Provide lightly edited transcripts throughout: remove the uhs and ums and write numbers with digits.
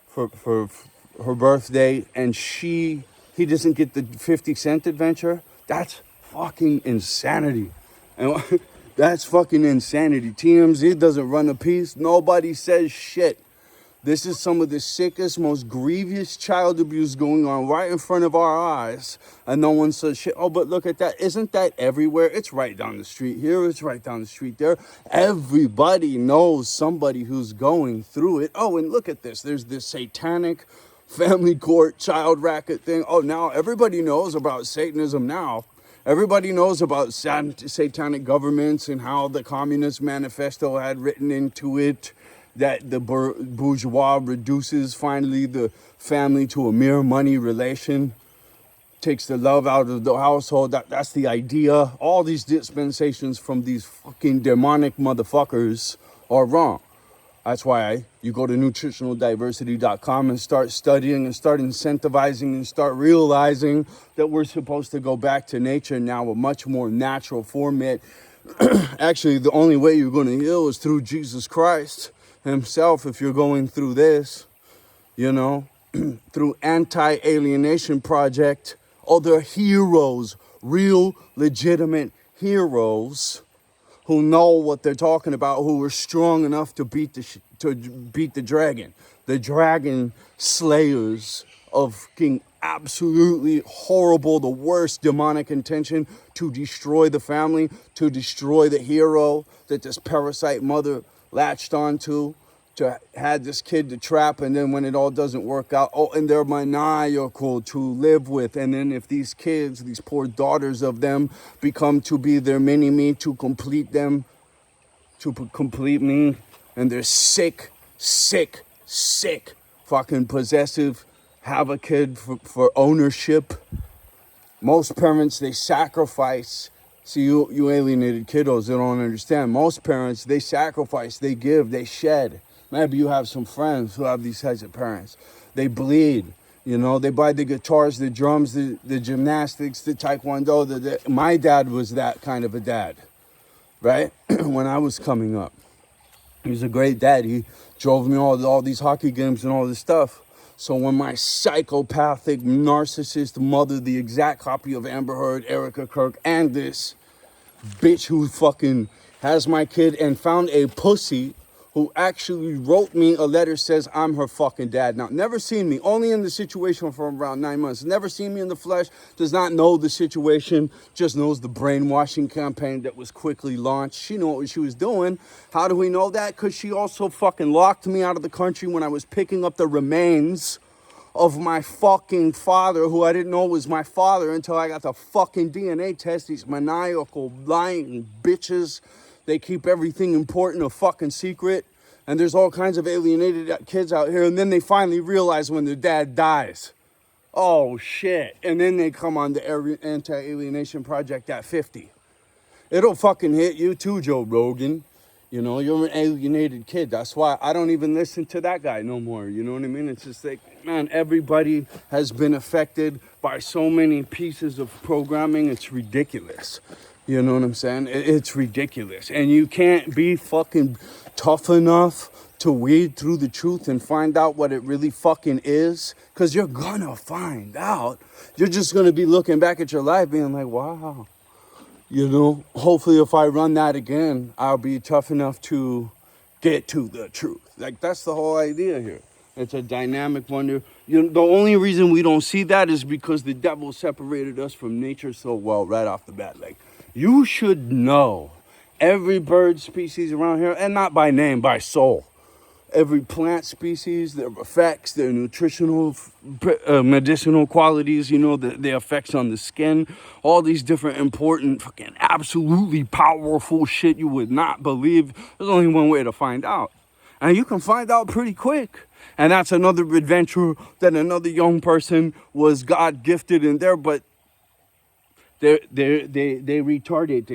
for her birthday, and he doesn't get the 50 Cent adventure. That's fucking insanity. And that's fucking insanity. TMZ doesn't run a piece. Nobody says shit. This is some of the sickest, most grievous child abuse going on right in front of our eyes. And no one says shit. Oh, but look at that. Isn't that everywhere? It's right down the street here. It's right down the street there. Everybody knows somebody who's going through it. Oh, and look at this. There's this satanic family court child racket thing. Oh, now everybody knows about Satanism now. Everybody knows about satanic governments and how the Communist Manifesto had written into it that the bourgeois reduces finally the family to a mere money relation, takes the love out of the household. That's the idea. All these dispensations from these fucking demonic motherfuckers are wrong. That's why you go to nutritionaldiversity.com and start studying and start incentivizing and start realizing that we're supposed to go back to nature now, a much more natural format. Actually, the only way you're going to heal is through Jesus Christ himself. If you're going through this, you know, through AlienationProject, other heroes, real legitimate heroes who know what they're talking about, who are strong enough to beat the dragon slayers of King, absolutely horrible, the worst demonic intention to destroy the family, to destroy the hero that this parasite mother latched onto, to had this kid to trap, and then when it all doesn't work out, oh, and they're maniacal to live with. And then if these kids, these poor daughters of them, become to be their mini-me, to complete them, to complete me, and they're sick, fucking possessive, have a kid for ownership. Most parents, they sacrifice. See, you alienated kiddos, they don't understand. Most parents, they sacrifice, they give, they shed. Maybe you have some friends who have these types of parents. They bleed, you know, they buy the guitars, the drums, the gymnastics, the taekwondo. My dad was that kind of a dad, right? When I was coming up. He was a great dad. He drove me all these hockey games and all this stuff. So when my psychopathic, narcissist mother, the exact copy of Amber Heard, Erica Kirk, and this bitch who fucking has my kid and found a pussy who actually wrote me a letter, says I'm her fucking dad. Now, never seen me, only in the situation for around 9 months. Never seen me in the flesh, does not know the situation, just knows the brainwashing campaign that was quickly launched. She knew what she was doing. How do we know that? Because she also fucking locked me out of the country when I was picking up the remains of my fucking father, who I didn't know was my father until I got the fucking DNA test. These maniacal, lying bitches. They keep everything important a fucking secret. And there's all kinds of alienated kids out here. And then they finally realize when their dad dies. Oh, shit. And then they come on the Anti-Alienation Project at 50. It'll fucking hit you too, Joe Rogan. You know, you're an alienated kid. That's why I don't even listen to that guy no more. You know what I mean? It's just like, man, everybody has been affected by so many pieces of programming. It's ridiculous. You know what I'm saying? It's ridiculous. And you can't be fucking tough enough to weed through the truth and find out what it really fucking is. Because you're gonna find out. You're just gonna be looking back at your life being like, wow. You know, hopefully if I run that again, I'll be tough enough to get to the truth. Like, that's the whole idea here. It's a dynamic wonder. You know, the only reason we don't see that is because the devil separated us from nature so well right off the bat. Like, you should know every bird species around here, and not by name, by soul. Every plant species, their effects, their nutritional, medicinal qualities, you know, the effects on the skin, all these different important, fucking absolutely powerful shit you would not believe. There's only one way to find out. And you can find out pretty quick. And that's another adventure that another young person was God gifted in there, but they retarded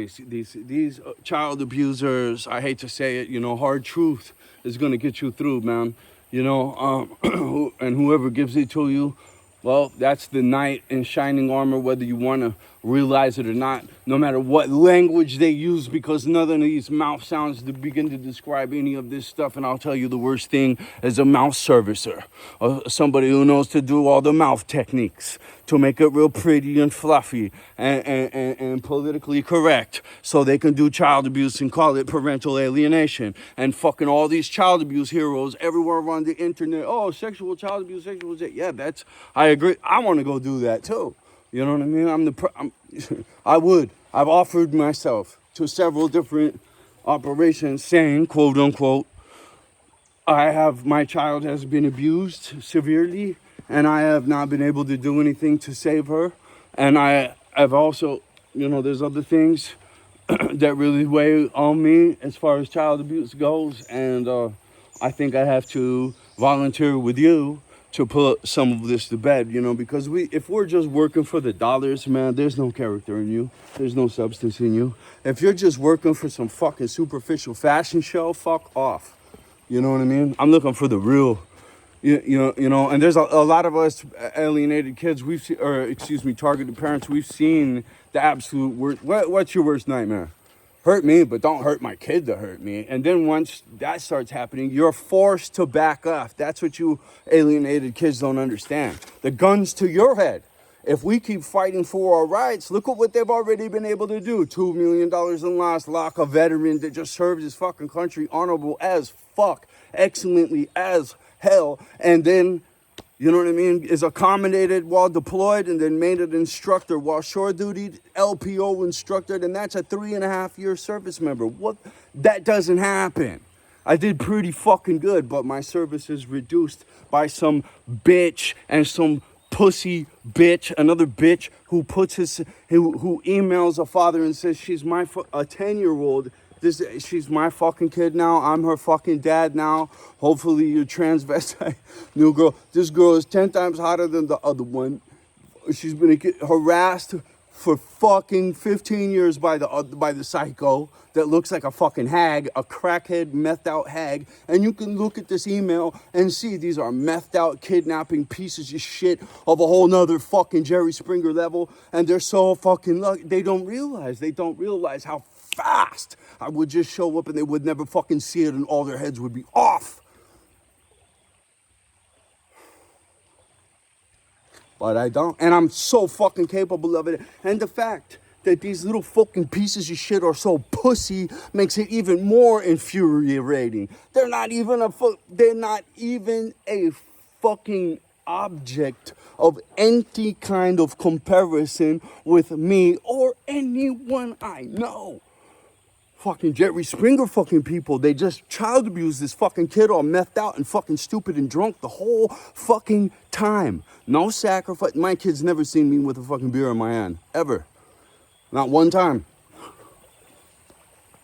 these child abusers. I hate to say it, you know, hard truth is going to get you through, man. You know, and whoever gives it to you, well, that's the knight in shining armor, whether you want to realize it or not, no matter what language they use, because none of these mouth sounds to begin to describe any of this stuff. And I'll tell you, the worst thing is a mouth servicer, somebody who knows to do all the mouth techniques to make it real pretty and fluffy and politically correct, so they can do child abuse and call it parental alienation. And fucking all these child abuse heroes everywhere on the internet, oh, sexual child abuse, yeah, I agree. I want to go do that too. You know what I mean? I've offered myself to several different operations saying, quote unquote, my child has been abused severely and I have not been able to do anything to save her. And I've also, there's other things that really weigh on me as far as child abuse goes. And I think I have to volunteer with you to put some of this to bed, because if we're just working for the dollars, man, there's no character in you. There's no substance in you. If you're just working for some fucking superficial fashion show, fuck off. You know what I mean? I'm looking for the real, and there's a lot of us alienated kids, targeted parents, we've seen the absolute worst. What's your worst nightmare? Hurt me, but don't hurt my kid to hurt me. And then once that starts happening, you're forced to back off. That's what you alienated kids don't understand. The gun's to your head. If we keep fighting for our rights, look at what they've already been able to do. $2 million in loss, lock a veteran that just served his fucking country honorable as fuck, excellently as hell, and then, you know what I mean, is accommodated while deployed and then made an instructor while shore duty, LPO instructor, and that's a 3.5-year service member. What? That doesn't happen. I did pretty fucking good, but my service is reduced by some bitch and some pussy bitch, another bitch who who emails a father and says she's a 10-year-old. She's my fucking kid now. I'm her fucking dad now. Hopefully you're transvestite new girl. This girl is 10 times hotter than the other one. She's been harassed for fucking 15 years by the psycho that looks like a fucking hag, a crackhead, methed out hag. And you can look at this email and see these are methed out, kidnapping pieces of shit of a whole nother fucking Jerry Springer level. And they're so fucking lucky. They don't realize how fast I would just show up and they would never fucking see it and all their heads would be off. But I don't, and I'm so fucking capable of it. And the fact that these little fucking pieces of shit are so pussy makes it even more infuriating. They're not even a fucking object of any kind of comparison with me or anyone I know. Fucking Jerry Springer fucking people, they just child abuse this fucking kid all methed out and fucking stupid and drunk the whole fucking time. No sacrifice. My kid's never seen me with a fucking beer in my hand. Ever. Not one time.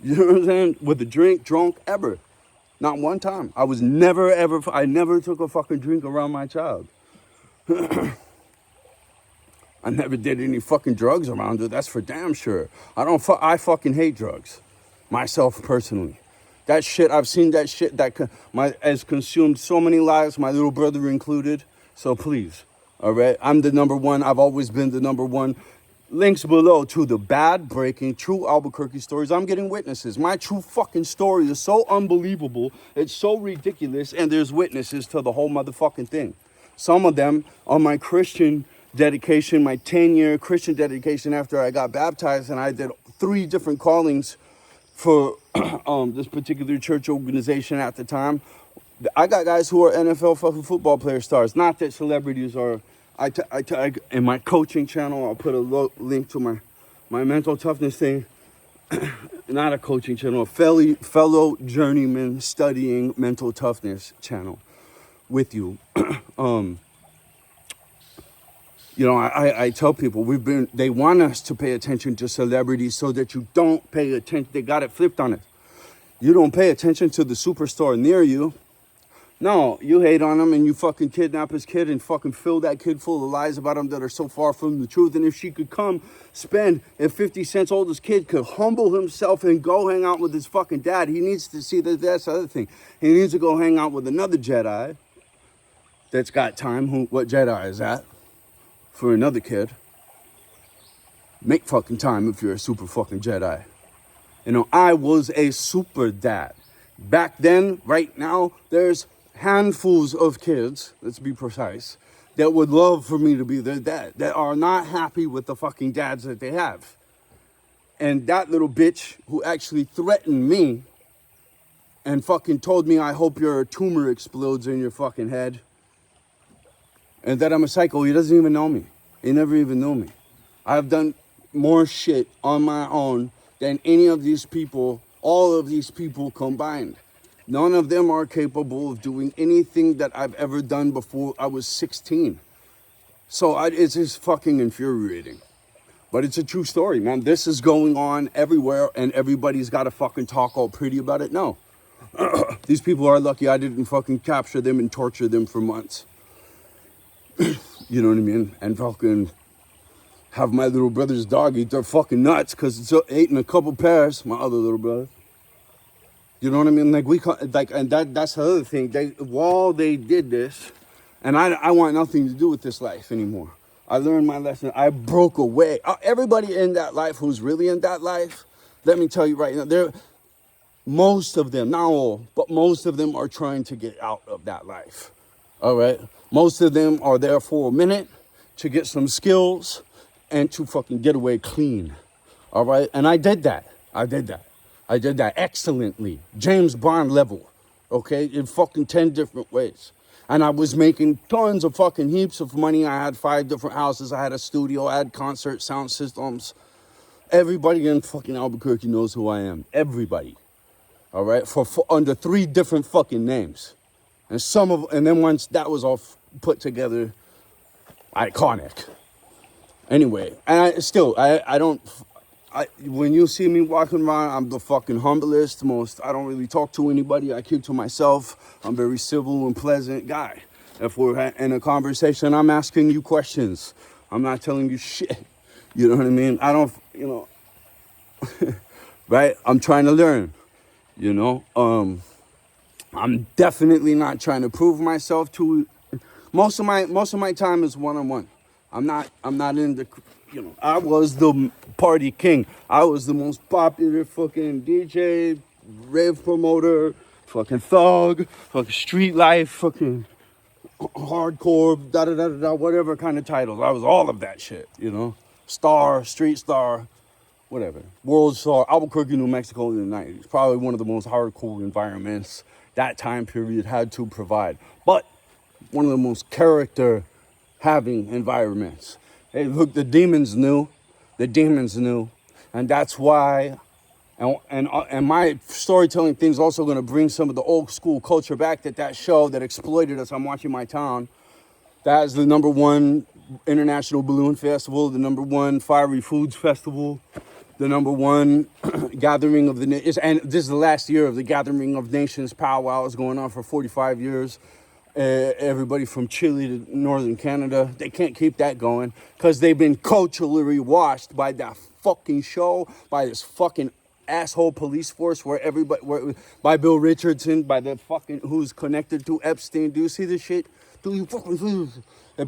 You know what I'm saying? With a drink, drunk, ever. Not one time. I never took a fucking drink around my child. I never did any fucking drugs around her. That's for damn sure. I fucking hate drugs. Myself personally. That shit, I've seen that shit has consumed so many lives, my little brother included. So please, all right? I'm the number one. I've always been the number one. Links below to the bad breaking true Albuquerque stories. I'm getting witnesses. My true fucking story is so unbelievable. It's so ridiculous. And there's witnesses to the whole motherfucking thing. Some of them on my Christian dedication, my 10-year Christian dedication after I got baptized, and I did 3 different callings for this particular church organization at the time. I got guys who are NFL fucking football player stars. Not that celebrities are. In my coaching channel, I'll put a link to my mental toughness thing. Not a coaching channel, a fellow journeyman studying mental toughness channel with you. I tell people they want us to pay attention to celebrities so that you don't pay attention. They got it flipped on it. You don't pay attention to the superstar near you. No, you hate on him and you fucking kidnap his kid and fucking fill that kid full of lies about him that are so far from the truth. And if she could if 50 Cent's oldest kid could humble himself and go hang out with his fucking dad, he needs to see that's the other thing. He needs to go hang out with another Jedi that's got time. What Jedi is that? For another kid. Make fucking time if you're a super fucking Jedi. You know, I was a super dad. Back then, right now, there's handfuls of kids, let's be precise, that would love for me to be their dad, that are not happy with the fucking dads that they have. And that little bitch who actually threatened me and fucking told me, I hope your tumor explodes in your fucking head, and that I'm a psycho, he doesn't even know me. He never even knew me. I've done more shit on my own than any of these people, all of these people combined. None of them are capable of doing anything that I've ever done before I was 16. So it's just fucking infuriating. But it's a true story, man. This is going on everywhere and everybody's got to fucking talk all pretty about it. No. These people are lucky I didn't fucking capture them and torture them for months. You know what I mean? And fucking have my little brother's dog eat their fucking nuts because it's ate in a couple pairs, my other little brother. You know what I mean? And that's the other thing. While they did this, and I want nothing to do with this life anymore. I learned my lesson. I broke away. Everybody in that life who's really in that life, let me tell you right now, most of them, not all, but most of them are trying to get out of that life. All right? Most of them are there for a minute to get some skills and to fucking get away clean. All right? And I did that. I did that excellently. James Bond level. Okay? In fucking 10 different ways. And I was making tons of fucking heaps of money. I had 5 different houses. I had a studio. I had concert sound systems. Everybody in fucking Albuquerque knows who I am. Everybody. All right? For under 3 different fucking names. And then once that was all put together, iconic. Anyway, and when you see me walking around, I'm the fucking humblest, I don't really talk to anybody. I keep to myself. I'm a very civil and pleasant guy. If we're in a conversation, I'm asking you questions. I'm not telling you shit. You know what I mean? I don't, right? I'm trying to learn, I'm definitely not trying to prove myself to. Most of my time is one-on-one. I'm not in the, I was the party king. I was the most popular fucking DJ, rave promoter, fucking thug, fucking street life, fucking hardcore, whatever kind of titles. I was all of that shit, Star, street star, whatever. World star, Albuquerque, New Mexico in the 90s. Probably one of the most hardcore environments that time period had to provide. But one of the most character-having environments. Hey, look, the demons knew. And that's why, and my storytelling thing's also going to bring some of the old school culture back that show that exploited us. I'm Watching My Town. That is the #1 International Balloon Festival, the #1 Fiery Foods Festival, the #1 Gathering of the Nations, and this is the last year of the Gathering of Nations powwow. Is going on for 45 years. Everybody from Chile to northern Canada, they can't keep that going because they've been culturally washed by that fucking show, by this fucking asshole police force by Bill Richardson, by the fucking who's connected to Epstein. Do you see this shit? It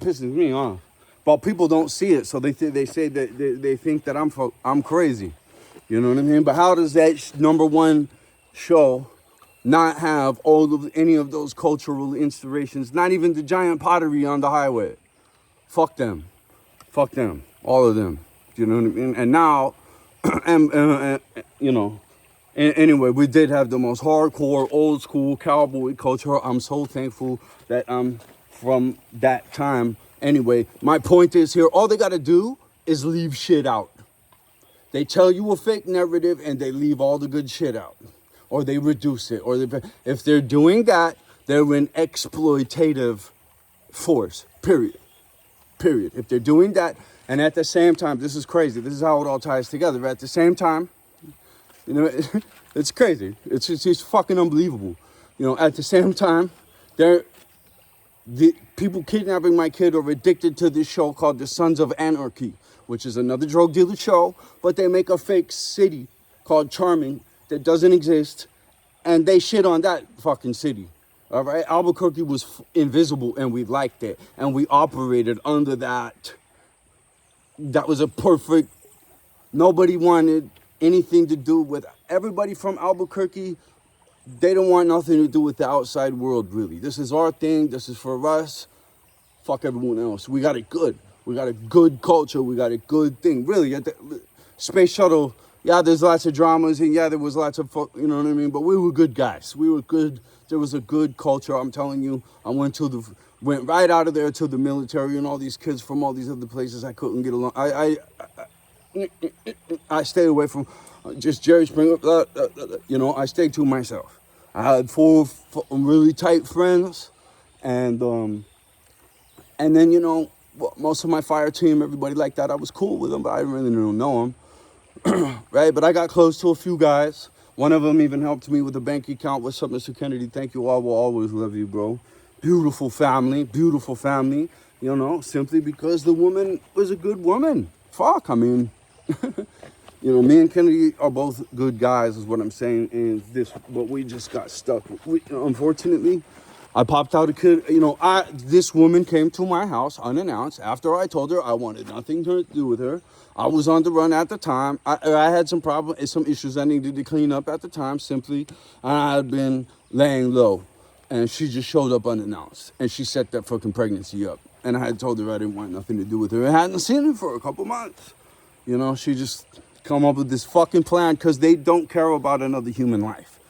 pisses me off. But people don't see it, so they say that they think that I'm crazy. You know what I mean? But how does that #1 show not have any of those cultural inspirations? Not even the giant pottery on the highway. Fuck them, all of them. You know what I mean? And now, anyway, we did have the most hardcore, old school cowboy culture. I'm so thankful that I'm from that time. Anyway, my point is here, all they got to do is leave shit out. They tell you a fake narrative and they leave all the good shit out. Or they reduce it. Or if they're doing that, they're in exploitative force. Period. If they're doing that, and at the same time, this is crazy. This is how it all ties together. At the same time, it's crazy. It's fucking unbelievable. At the same time, the people kidnapping my kid are addicted to this show called The Sons of Anarchy, which is another drug dealer show, but they make a fake city called Charming that doesn't exist, and they shit on that fucking city. All right? Albuquerque was invisible, and we liked it, and we operated under that. That was a perfect Nobody wanted anything to do with, everybody from Albuquerque, they don't want nothing to do with the outside world, really. This is our thing. This is for us. Fuck everyone else. We got it good. We got a good culture. We got a good thing. Really, at the Space Shuttle, yeah, there's lots of dramas, and yeah, there was lots of, you know what I mean? But we were good guys. We were good. There was a good culture. I'm telling you, I went right out of there to the military, and all these kids from all these other places I couldn't get along. I stayed away from just Jerry Springer, you know, I stayed to myself. I had four really tight friends, and then, you know, most of my fire team, everybody like that, I was cool with them, but I didn't really know them, right? But I got close to a few guys. One of them even helped me with a bank account. What's up, Mr. Kennedy? Thank you all. Will always love you, bro. Beautiful family, you know, simply because the woman was a good woman. Fuck, I mean, you know, me and Kennedy are both good guys, is what I'm saying. And but we just got stuck. Unfortunately, I popped out a kid. You know, this woman came to my house unannounced after I told her I wanted nothing to do with her. I was on the run at the time. I had some issues I needed to clean up at the time, simply. And I had been laying low. And she just showed up unannounced. And she set that fucking pregnancy up. And I had told her I didn't want nothing to do with her. I hadn't seen her for a couple months. You know, she just come up with this fucking plan because they don't care about another human life.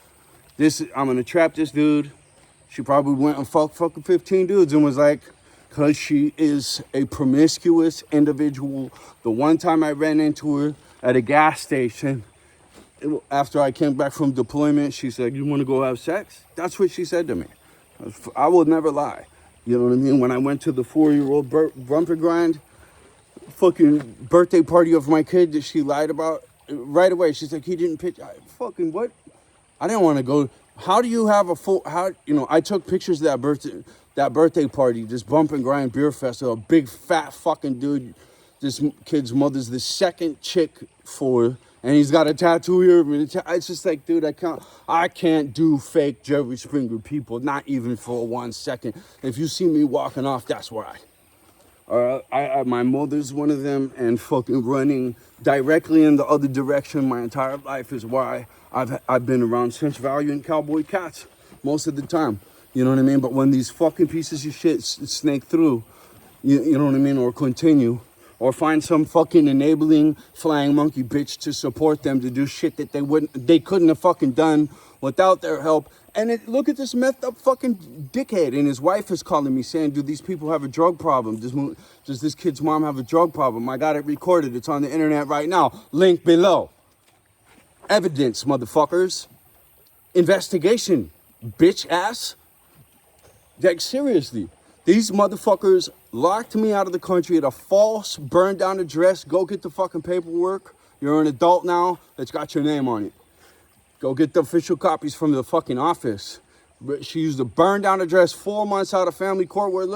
I'm going to trap this dude. She probably went and fucking 15 dudes and was like, because she is a promiscuous individual. The one time I ran into her at a gas station, after I came back from deployment, she said, "You want to go have sex?" That's what she said to me. I will never lie. You know what I mean? When I went to the 4-year-old bumper grind, fucking birthday party of my kid that she lied about, right away, she's like, "He didn't pitch." Fucking what? I didn't want to go. How do you have you know, I took pictures of that birthday party, this bump and grind beer festival, a big fat fucking dude. This kid's mother's the second chick for, and he's got a tattoo here. It's just like, dude, I can't do fake Jerry Springer people, not even for 1 second. If you see me walking off, that's why. My mother's one of them, and fucking running directly in the other direction my entire life is why I've been around Cinch Valiant cowboy cats most of the time. You know what I mean? But when these fucking pieces of shit snake through, you know what I mean, or continue, or find some fucking enabling flying monkey bitch to support them to do shit that they couldn't have fucking done without their help. And look at this methed up fucking dickhead, and his wife is calling me saying, "Do these people have a drug problem? Does this kid's mom have a drug problem?" I got it recorded. It's on the internet right now. Link below. Evidence, motherfuckers. Investigation, bitch ass. Like, seriously. These motherfuckers locked me out of the country at a false burned down address. Go get the fucking paperwork. You're an adult now. It's got your name on it. Go get the official copies from the fucking office. But she used a burned down address 4 months out of family court. Where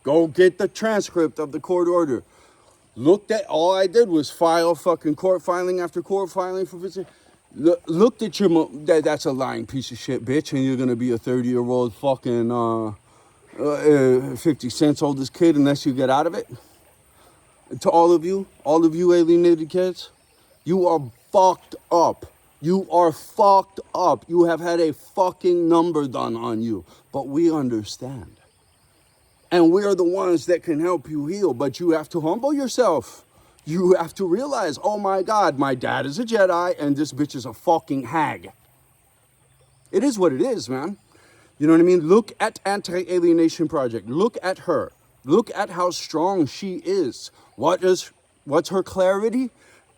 go get the transcript of the court order. All I did was file fucking court filing after court filing for visit. Looked at your that's a lying piece of shit, bitch, and you're gonna be a 30-year-old fucking 50 cents oldest kid unless you get out of it. To all of you alienated kids, you are fucked up. You are fucked up. You have had a fucking number done on you. But we understand. And we are the ones that can help you heal. But you have to humble yourself. You have to realize, oh my God, my dad is a Jedi and this bitch is a fucking hag. It is what it is, man. You know what I mean? Look at AlienationProject. Look at her. Look at how strong she is. What's her clarity?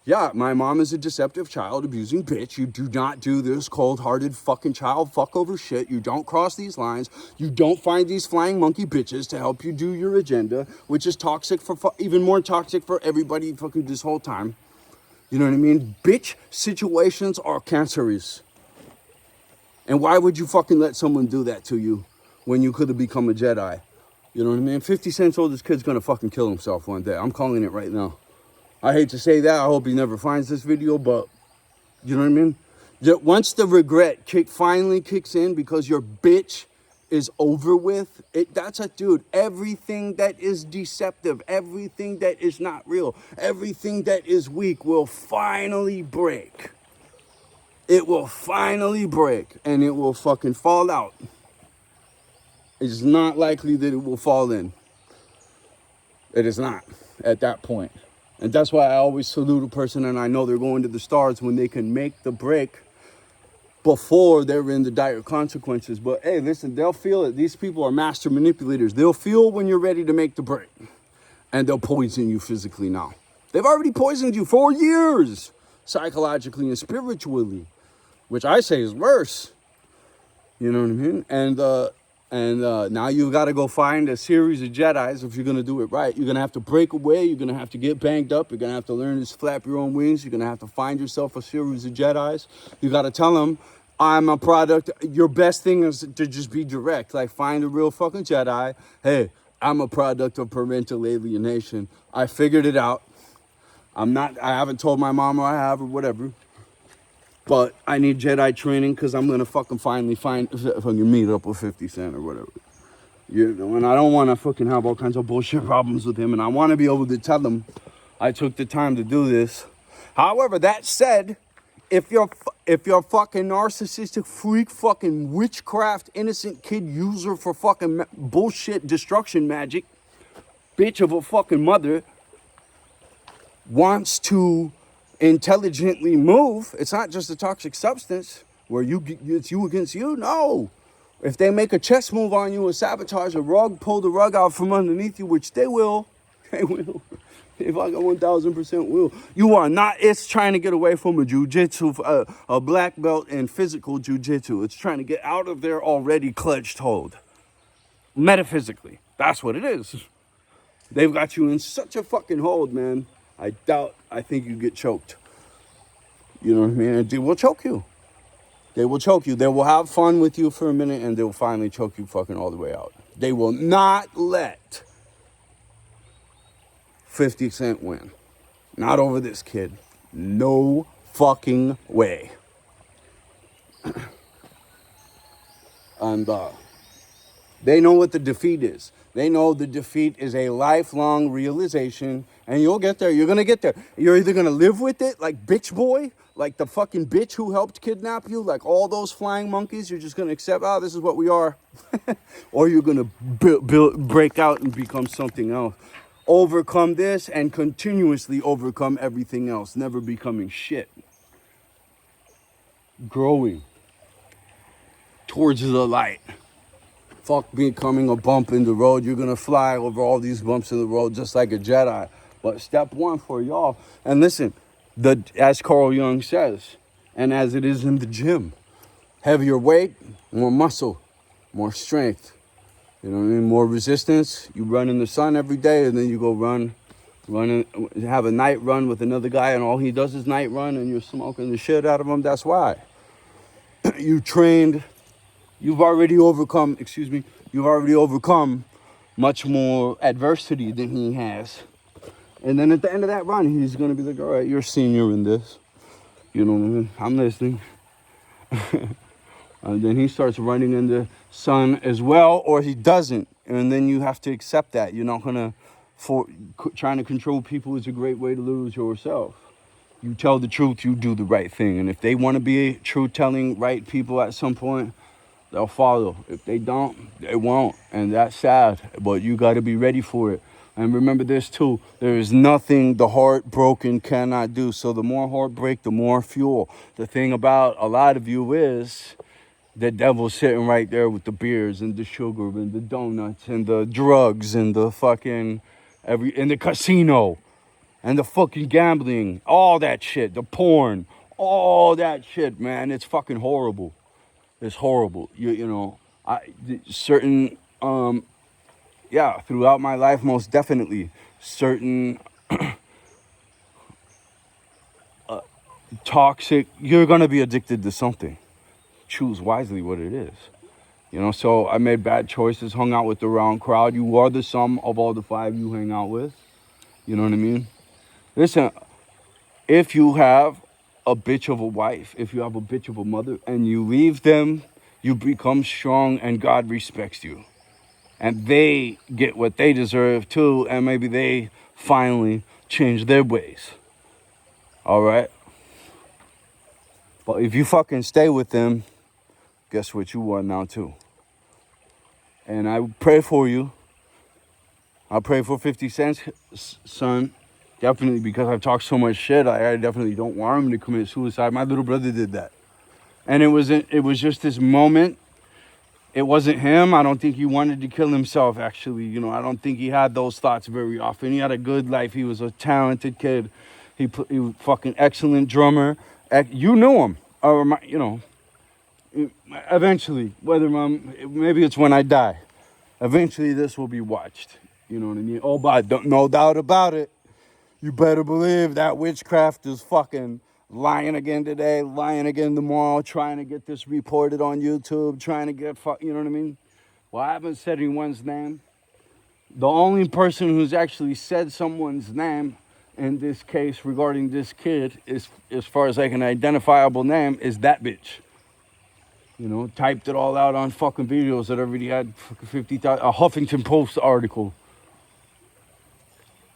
Yeah, my mom is a deceptive, child-abusing bitch. You do not do this cold-hearted fucking child fuck-over shit. You don't cross these lines. You don't find these flying monkey bitches to help you do your agenda, which is toxic even more toxic for everybody fucking this whole time. You know what I mean? Bitch situations are cancerous. And why would you fucking let someone do that to you when you could have become a Jedi? You know what I mean? 50 cents old, this kid's gonna fucking kill himself one day. I'm calling it right now. I hate to say that. I hope he never finds this video, but you know what I mean? Once the regret finally kicks in because your bitch is over with, that's a dude. Everything that is deceptive, everything that is not real, everything that is weak will finally break. It will finally break, and it will fucking fall out. It's not likely that it will fall in. It is not at that point. And that's why I always salute a person, and I know they're going to the stars when they can make the break before they're in the dire consequences. But hey, listen, they'll feel it. These people are master manipulators. They'll feel when you're ready to make the break, and they'll poison you physically now. They've already poisoned you for years, psychologically and spiritually, which I say is worse. You know what I mean? And now you've got to go find a series of Jedis if you're going to do it right. You're going to have to break away. You're going to have to get banged up. You're going to have to learn to flap your own wings. You're going to have to find yourself a series of Jedis. You got to tell them, I'm a product. Your best thing is to just be direct. Like, find a real fucking Jedi. Hey, I'm a product of parental alienation. I figured it out. I haven't told my mom or I have or whatever. But I need Jedi training because I'm going to fucking finally fucking meet up with 50 Cent or whatever. You know, and I don't want to fucking have all kinds of bullshit problems with him. And I want to be able to tell him I took the time to do this. However, that said, if you're fucking narcissistic freak, fucking witchcraft, innocent kid user for fucking bullshit destruction magic, bitch of a fucking mother, wants to intelligently move, it's not just a toxic substance where it's you against you. No. If they make a chess move on you, a sabotage, pull the rug out from underneath you, which they will. They fucking 1000% will. You are not, it's trying to get away from a jujitsu, a black belt in physical jujitsu. It's trying to get out of their already clutched hold. Metaphysically. That's what it is. They've got you in such a fucking hold, man. I think you get choked. You know what I mean? They will choke you. They will choke you. They will have fun with you for a minute, and they'll finally choke you fucking all the way out. They will not let 50 Cent win. Not over this kid. No fucking way. And they know what the defeat is. They know the defeat is a lifelong realization, and you'll get there. You're going to get there. You're either going to live with it like bitch boy, like the fucking bitch who helped kidnap you, like all those flying monkeys. You're just going to accept, this is what we are. Or you're going to break out and become something else. Overcome this and continuously overcome everything else, never becoming shit. Growing towards the light. Fuck becoming a bump in the road. You're going to fly over all these bumps in the road just like a Jedi. But step one for y'all. And listen, as Carl Jung says, and as it is in the gym, heavier weight, more muscle, more strength. You know what I mean? More resistance. You run in the sun every day, and then you go run and have a night run with another guy, and all he does is night run, and you're smoking the shit out of him. That's why. You trained. You've already overcome much more adversity than he has. And then at the end of that run, he's going to be like, all right, you're a senior in this. You know what I mean? I'm listening. And then he starts running in the sun as well, or he doesn't. And then you have to accept that. You're not going to, trying to control people is a great way to lose yourself. You tell the truth, you do the right thing. And if they want to be truth-telling right people at some point, they'll follow. If they don't, they won't. And that's sad. But you got to be ready for it. And remember this too. There is nothing the heartbroken cannot do. So the more heartbreak, the more fuel. The thing about a lot of you is the devil's sitting right there with the beers and the sugar and the donuts and the drugs and the fucking and the casino and the fucking gambling. All that shit. The porn. All that shit, man. It's fucking horrible. It's horrible. You know, throughout my life, most definitely, certain toxic, you're going to be addicted to something. Choose wisely what it is. You know, so I made bad choices, hung out with the wrong crowd. You are the sum of all the 5 you hang out with. You know what I mean? Listen, if you have a bitch of a wife, if you have a bitch of a mother, and you leave them, you become strong and God respects you. And they get what they deserve too, and maybe they finally change their ways. All right? But if you fucking stay with them, guess what you want now too. And I pray for you. I pray for 50 Cent's son. Definitely, because I've talked so much shit, I definitely don't want him to commit suicide. My little brother did that. And it was just this moment. It wasn't him. I don't think he wanted to kill himself, actually. You know, I don't think he had those thoughts very often. He had a good life. He was a talented kid. He was fucking excellent drummer. You knew him. Or, you know, eventually, maybe it's when I die. Eventually, this will be watched. You know what I mean? Oh, but no doubt about it. You better believe that Witchcraft is fucking lying again today, lying again tomorrow, trying to get this reported on YouTube, trying to get, you know what I mean? Well, I haven't said anyone's name. The only person who's actually said someone's name in this case regarding this kid, is, as far as like an identifiable name, is that bitch. You know, typed it all out on fucking videos that already had fucking 50,000, a Huffington Post article.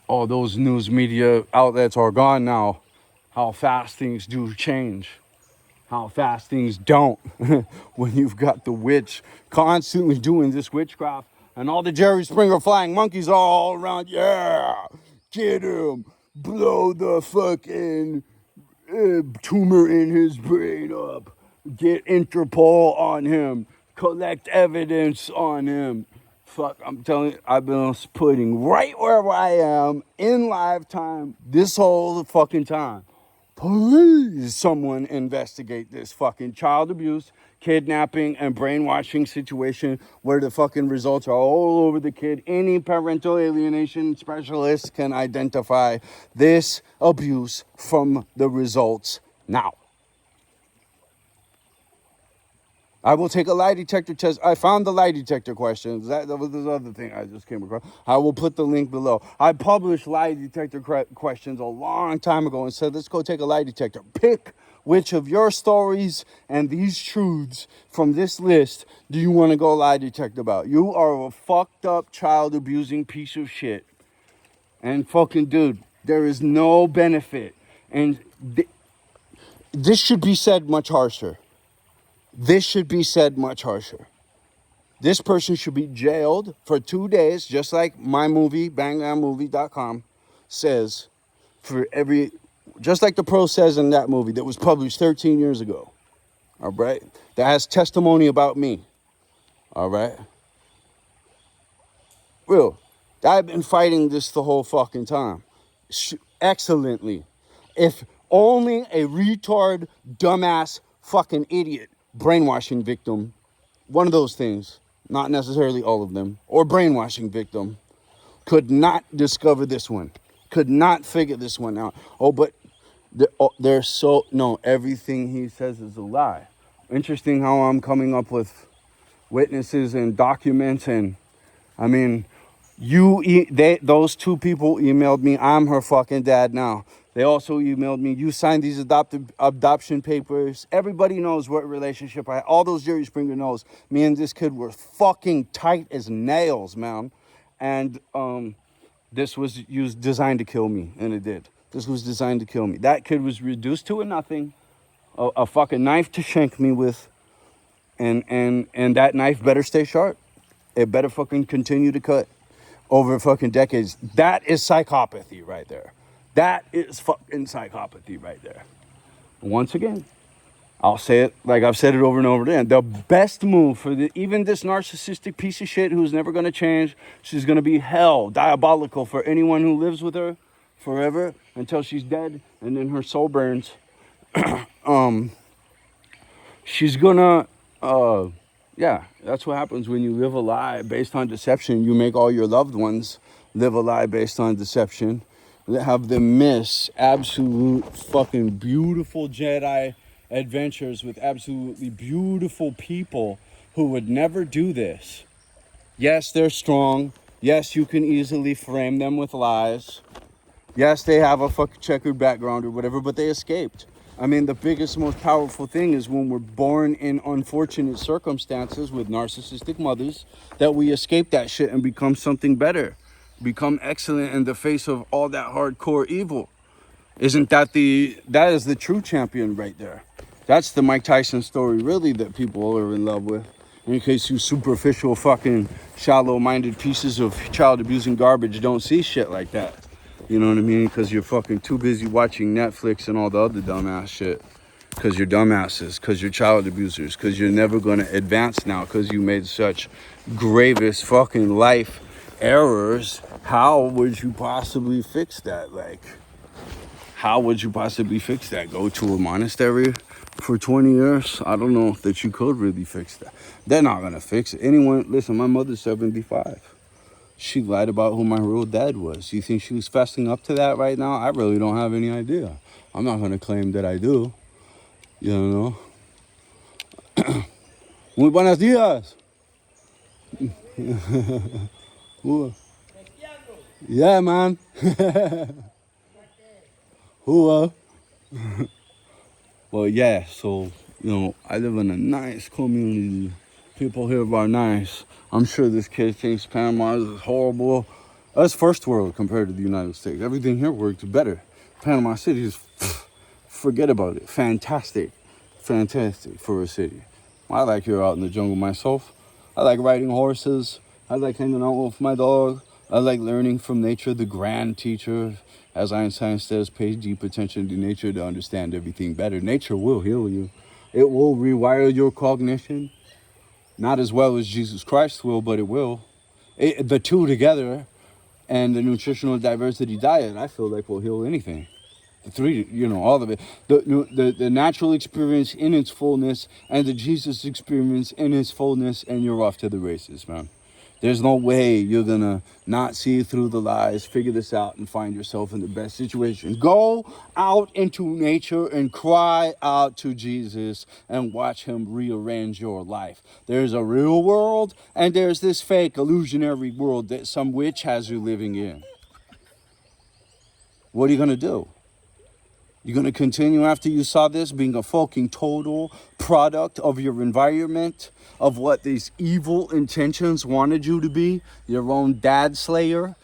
All those news media outlets are gone now. How fast things do change. How fast things don't. When you've got the witch constantly doing this witchcraft and all the Jerry Springer flying monkeys all around. Yeah, get him. Blow the fucking tumor in his brain up. Get Interpol on him. Collect evidence on him. Fuck, I'm telling you, I've been putting right where I am in lifetime this whole fucking time. Please, someone investigate this fucking child abuse, kidnapping, and brainwashing situation where the fucking results are all over the kid. Any parental alienation specialist can identify this abuse from the results now. I will take a lie detector test. I found the lie detector questions. That was the other thing I just came across. I will put the link below. I published lie detector questions a long time ago and said, let's go take a lie detector. Pick which of your stories and these truths from this list do you want to go lie detect about. You are a fucked up child abusing piece of shit. And fucking dude, there is no benefit. And this should be said much harsher. This should be said much harsher. This person should be jailed for 2 days, just like my movie, bangmanmovie.com, says, just like the pro says in that movie that was published 13 years ago, all right? That has testimony about me, all right? Real, I've been fighting this the whole fucking time, excellently. If only a retard, dumbass, fucking idiot, brainwashing victim, one of those things, not necessarily all of them, or brainwashing victim, could not discover this one, could not figure this one out. Oh, but everything he says is a lie. Interesting how I'm coming up with witnesses and documents, and I mean, those two people emailed me. I'm her fucking dad now. They also emailed me. You signed these adoption papers. Everybody knows what relationship I had. All those Jerry Springer knows. Me and this kid were fucking tight as nails, man. And this was designed to kill me, and it did. This was designed to kill me. That kid was reduced to a nothing, a fucking knife to shank me with, and that knife better stay sharp. It better fucking continue to cut over fucking decades. That is psychopathy right there. That is fucking psychopathy right there. Once again, I'll say it like I've said it over and over again. The best move for even this narcissistic piece of shit who's never going to change, she's going to be hell, diabolical for anyone who lives with her forever until she's dead and then her soul burns. She's gonna, yeah, that's what happens when you live a lie based on deception. You make all your loved ones live a lie based on deception. Have them miss absolute fucking beautiful Jedi adventures with absolutely beautiful people who would never do this. Yes, they're strong. Yes, you can easily frame them with lies. Yes, they have a fucking checkered background or whatever, but they escaped. I mean, the biggest, most powerful thing is when we're born in unfortunate circumstances with narcissistic mothers, that we escape that shit and become something better, become excellent in the face of all that hardcore evil. Isn't that that is the true champion right there? That's the Mike Tyson story, really, that people are in love with. In case you superficial, fucking, shallow-minded pieces of child-abusing garbage don't see shit like that. You know what I mean? Because you're fucking too busy watching Netflix and all the other dumbass shit. Because you're dumbasses. Because you're child abusers. Because you're never going to advance now. Because you made such gravest fucking life errors. How would you possibly fix that? Like, how would you possibly fix that? Go to a monastery for 20 years? I don't know that you could really fix that. They're not going to fix it. Anyone, listen, my mother's 75. She lied about who my real dad was. You think she was fessing up to that right now? I really don't have any idea. I'm not going to claim that I do. You know? Muy buenos días. Yeah, man. Who? Well, yeah, so, you know, I live in a nice community. People here are nice. I'm sure this kid thinks Panama is horrible. That's first world compared to the United States. Everything here works better. Panama City is, forget about it. Fantastic. Fantastic for a city. I like here out in the jungle myself. I like riding horses. I like hanging out with my dog. I like learning from nature, the grand teacher. As Einstein says, pay deep attention to nature to understand everything better. Nature will heal you. It will rewire your cognition. Not as well as Jesus Christ will, but it will. The two together and the nutritional diversity diet, I feel like will heal anything. The three, you know, all of it. The natural experience in its fullness and the Jesus experience in its fullness, and you're off to the races, man. There's no way you're gonna not see through the lies, figure this out, and find yourself in the best situation. Go out into nature and cry out to Jesus and watch him rearrange your life. There's a real world, and there's this fake illusionary world that some witch has you living in. What are you gonna do? You're going to continue after you saw this being a fucking total product of your environment, of what these evil intentions wanted you to be, your own dad slayer,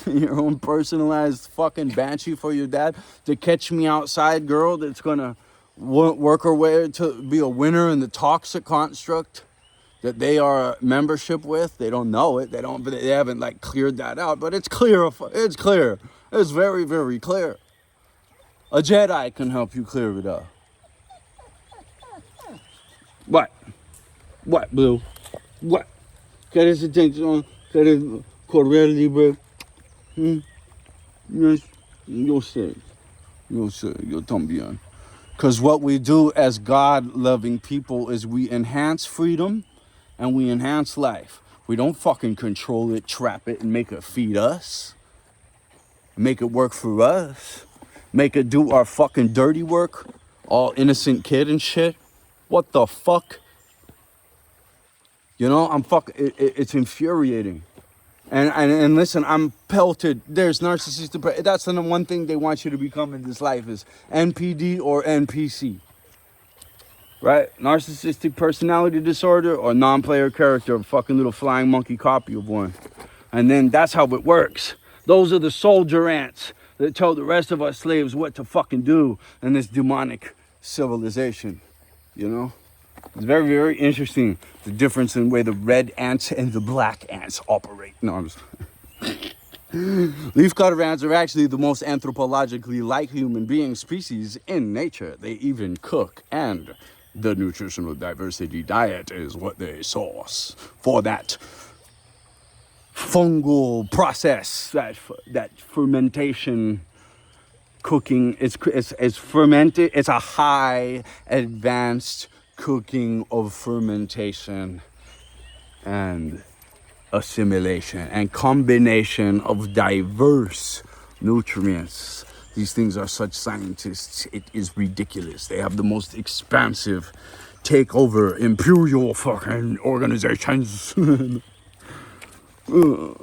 your own personalized fucking banshee for your dad, the catch me outside girl that's going to work her way to be a winner in the toxic construct that they are membership with. They don't know it. They haven't like cleared that out, but it's clear. It's clear. It's very, very clear. A Jedi can help you clear it up. What? What, Blue? What? ¿Quieres atención? ¿Quieres correr libre? Yes, yo sé. Yo sé, yo también. Because what we do as God-loving people is we enhance freedom and we enhance life. We don't fucking control it, trap it, and make it feed us. Make it work for us. Make it do our fucking dirty work. All innocent kid and shit. What the fuck? You know, it's infuriating. And listen, I'm pelted. There's narcissistic. That's the one thing they want you to become in this life is NPD or NPC. Right? Narcissistic personality disorder or non-player character, a fucking little flying monkey copy of one. And then that's how it works. Those are the soldier ants that tell the rest of us slaves what to fucking do in this demonic civilization, you know? It's very, very interesting, the difference in the way the red ants and the black ants operate. No, I'm just... Leafcutter ants are actually the most anthropologically like human being species in nature. They even cook, and the nutritional diversity diet is what they source for that fungal process, that fermentation, cooking. It's fermented. It's a high advanced cooking of fermentation and assimilation and combination of diverse nutrients. These things are such scientists. It is ridiculous. They have the most expansive takeover imperial fucking organizations. No.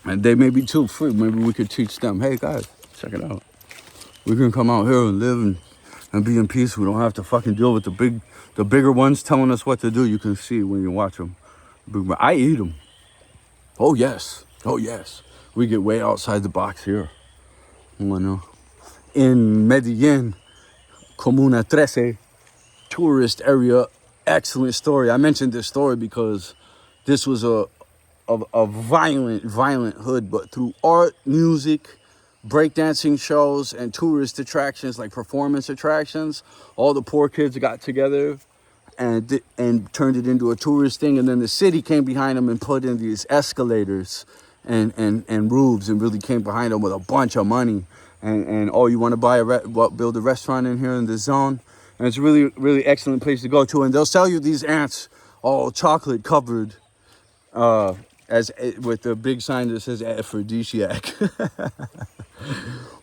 And they may be too free. Maybe we could teach them, hey guys, check it out. We can come out here and live and be in peace. We don't have to fucking deal with the bigger ones telling us what to do. You can see when you watch them. I eat them. Oh yes. Oh yes. We get way outside the box here. You know. In Medellin, Comuna 13, tourist area. Excellent story. I mentioned this story because this was a violent hood, but through art, music, breakdancing shows, and tourist attractions like performance attractions, all the poor kids got together and turned it into a tourist thing. And then the city came behind them and put in these escalators and roofs and really came behind them with a bunch of money. And oh, you want to build a restaurant in here in the zone? And it's a really excellent place to go to. And they'll sell you these ants all chocolate covered, as with the big sign that says aphrodisiac.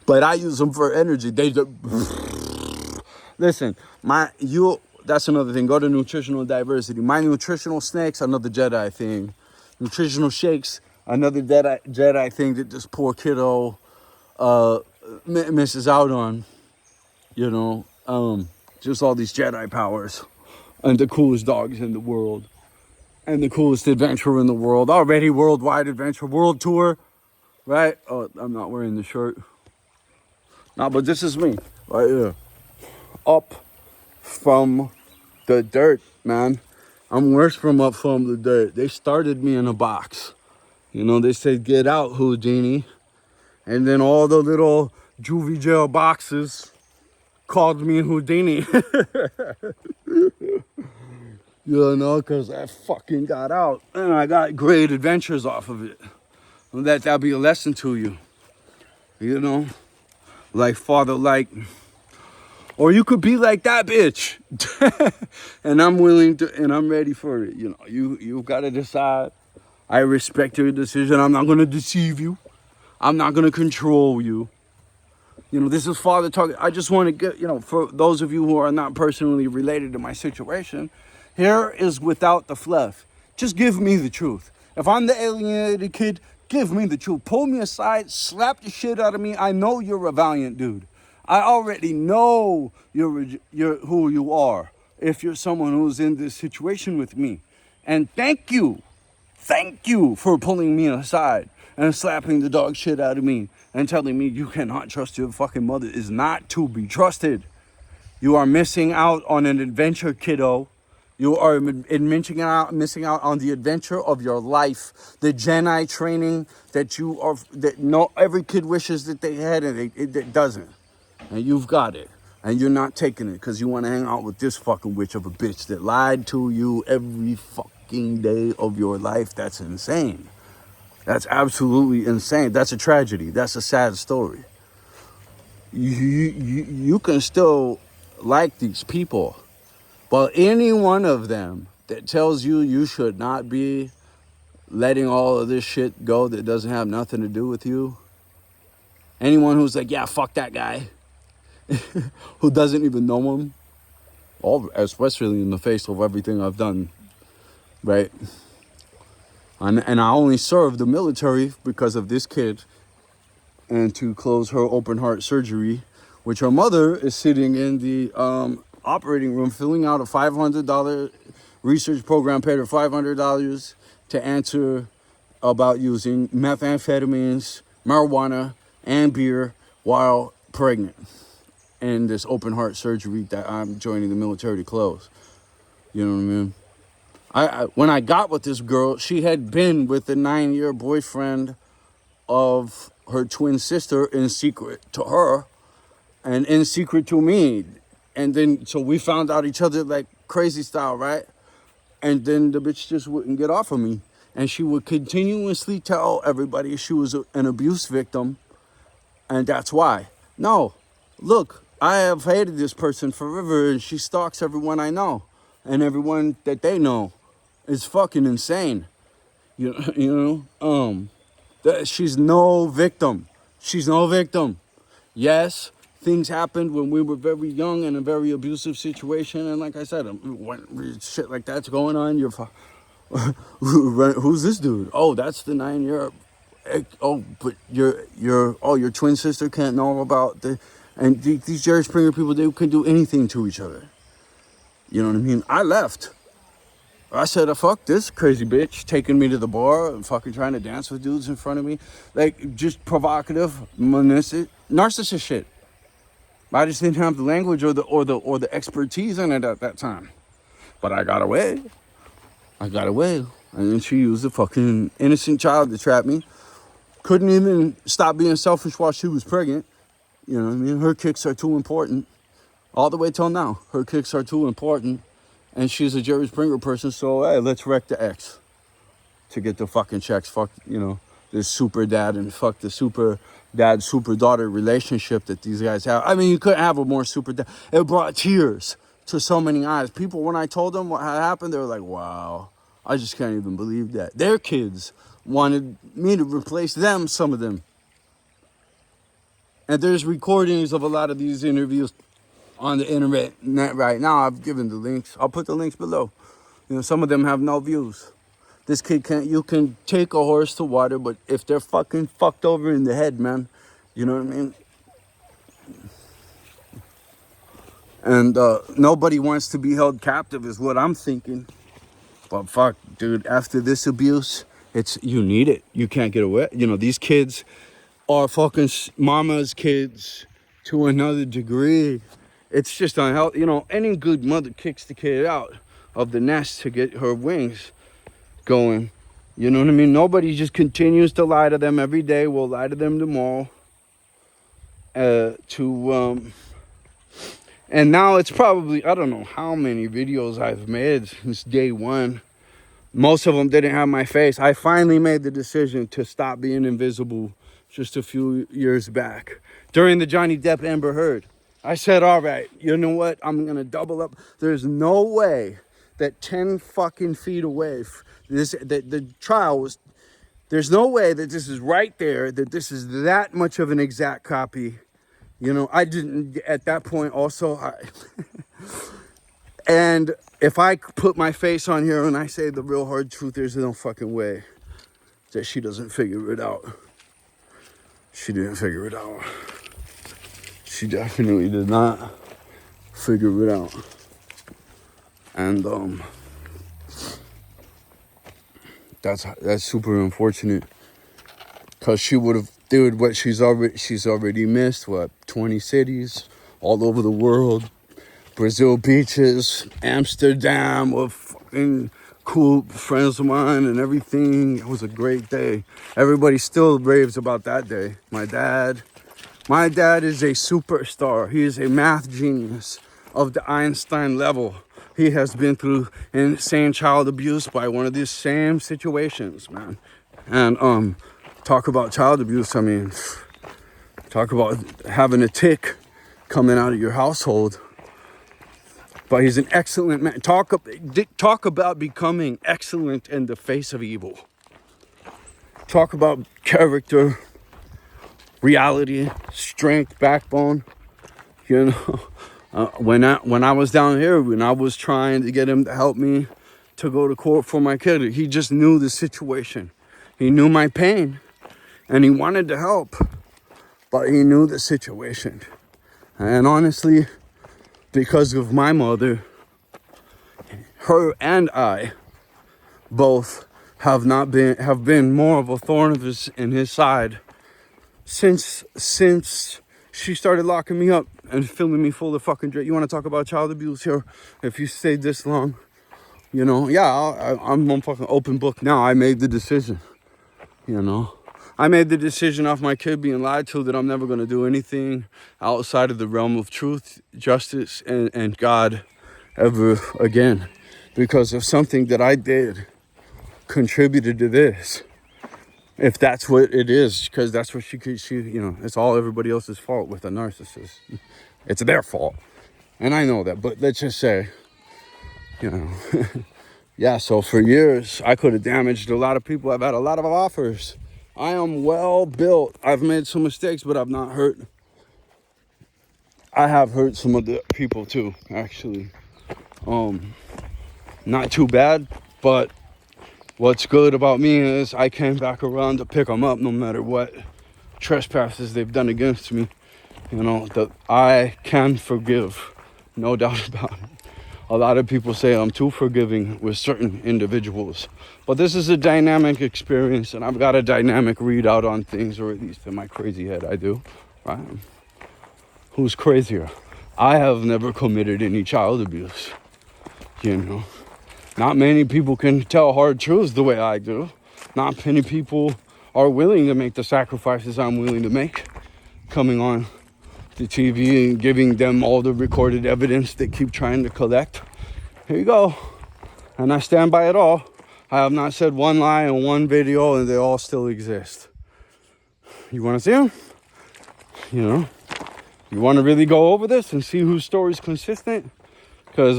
But I use them for energy. Listen, that's another thing. Go to nutritional diversity. My nutritional snakes, another Jedi thing. Nutritional shakes, another Jedi thing that this poor kiddo misses out on. You know, just all these Jedi powers and the coolest dogs in the world. And the coolest adventure in the world. Already worldwide adventure, world tour, right? Oh, I'm not wearing the shirt. No, but this is me, right here. Up from the dirt, man. I'm worse from up from the dirt. They started me in a box. You know, they said, get out, Houdini. And then all the little juvie jail boxes called me Houdini. You know, because I fucking got out and I got great adventures off of it. And that'll be a lesson to you. You know, like father, like, or you could be like that bitch. And I'm willing to, and I'm ready for it. You know, you've got to decide. I respect your decision. I'm not going to deceive you. I'm not going to control you. You know, this is father talking. I just want to get, you know, for those of you who are not personally related to my situation, here is without the fluff. Just give me the truth. If I'm the alienated kid, give me the truth. Pull me aside, slap the shit out of me. I know you're a valiant dude. I already know you're who you are if you're someone who's in this situation with me. And thank you for pulling me aside and slapping the dog shit out of me and telling me you cannot trust your fucking mother is not to be trusted. You are missing out on an adventure, kiddo. You are missing out on the adventure of your life. The Jedi training that every kid wishes that they had and it doesn't. And you've got it. And you're not taking it because you want to hang out with this fucking witch of a bitch that lied to you every fucking day of your life. That's insane. That's absolutely insane. That's a tragedy. That's a sad story. You can still like these people. But any one of them that tells you should not be letting all of this shit go that doesn't have nothing to do with you. Anyone who's like, yeah, fuck that guy. Who doesn't even know him. Especially in the face of everything I've done. Right? And I only served the military because of this kid. And to close her open heart surgery. Which her mother is sitting in the operating room filling out a $500 research program, paid her $500 to answer about using methamphetamines, marijuana, and beer while pregnant in this open heart surgery that I'm joining the military to close. You know what I mean? When I got with this girl, she had been with the 9-year boyfriend of her twin sister in secret to her and in secret to me. And then, so we found out each other like crazy style, right? And then the bitch just wouldn't get off of me. And she would continuously tell everybody she was an abuse victim. And that's why. No, look, I have hated this person forever. And she stalks everyone I know. And everyone that they know. It's fucking insane. You know? She's no victim. She's no victim. Yes. Things happened when we were very young in a very abusive situation. And like I said, when shit like that's going on, who's this dude? Oh, that's the 9-year. Oh, but your twin sister can't know about the, And these Jerry Springer people, they could do anything to each other. You know what I mean? I left. I said, fuck this crazy bitch taking me to the bar and fucking trying to dance with dudes in front of me. Like, just provocative, narcissist shit. I just didn't have the language or the expertise in it at that time. But I got away. And then she used a fucking innocent child to trap me. Couldn't even stop being selfish while she was pregnant. You know what I mean? Her kicks are too important. All the way till now. Her kicks are too important. And she's a Jerry Springer person, so hey, let's wreck the ex. To get the fucking checks. Fuck, you know, this super dad and fuck the super dad, super daughter relationship that these guys have. I mean, you couldn't have a more super dad. It brought tears to so many eyes. People, when I told them what had happened, they were like, wow, I just can't even believe that. Their kids wanted me to replace them, some of them. And there's recordings of a lot of these interviews on the internet right now. I've given the links. I'll put the links below. You know, some of them have no views. This kid you can take a horse to water, but if they're fucking fucked over in the head, man, you know what I mean? And nobody wants to be held captive is what I'm thinking. But fuck, dude, after this abuse, you need it. You can't get away. You know, these kids are fucking mama's kids to another degree. It's just unhealthy. You know, any good mother kicks the kid out of the nest to get her wings going. You know what I mean? Nobody just continues to lie to them every day. We'll lie to them tomorrow. And now it's probably, I don't know how many videos I've made since day one. Most of them didn't have my face. I finally made the decision to stop being invisible just a few years back. During the Johnny Depp Amber Heard. I said, all right, you know what? I'm going to double up. There's no way that 10 fucking feet away, the trial was, there's no way that this is right there, that this is that much of an exact copy. You know, I didn't, at that point also, and if I put my face on here and I say the real hard truth, there's no fucking way that she doesn't figure it out. She didn't figure it out. She definitely did not figure it out. And that's super unfortunate, because she would have did what she's already missed, 20 cities all over the world, Brazil beaches, Amsterdam with fucking cool friends of mine and everything. It was a great day. Everybody still raves about that day. My dad is a superstar. He is a math genius of the Einstein level. He has been through insane child abuse by one of these same situations, man. And talk about child abuse. I mean, talk about having a tick coming out of your household. But he's an excellent man. Talk about becoming excellent in the face of evil. Talk about character, reality, strength, backbone. You know, when I was down here, when I was trying to get him to help me to go to court for my kid, he just knew the situation. He knew my pain, and he wanted to help, but he knew the situation. And honestly, because of my mother, her and I both have been more of a thorn in his side since she started locking me up and filling me full of fucking drink. You want to talk about child abuse here? If you stayed this long, you know, yeah, I'm on fucking open book now. I made the decision, you know. I made the decision off my kid being lied to that I'm never going to do anything outside of the realm of truth, justice, and God ever again. Because of something that I did contributed to this. If that's what it is, because that's what she, you know, it's all everybody else's fault with a narcissist. It's their fault. And I know that, but let's just say, you know, yeah, so for years, I could have damaged a lot of people. I've had a lot of offers. I am well built. I've made some mistakes, but I've not hurt. I have hurt some of the people too, actually. Not too bad, but what's good about me is I came back around to pick them up no matter what trespasses they've done against me. You know, that I can forgive, no doubt about it. A lot of people say I'm too forgiving with certain individuals. But this is a dynamic experience, and I've got a dynamic readout on things, or at least in my crazy head I do, right? Who's crazier? I have never committed any child abuse, you know. Not many people can tell hard truths the way I do. Not many people are willing to make the sacrifices I'm willing to make, coming on the TV and giving them all the recorded evidence they keep trying to collect. Here you go. And I stand by it all. I have not said one lie in one video, and they all still exist. You want to see them? You know, you want to really go over this and see whose story's consistent? Because,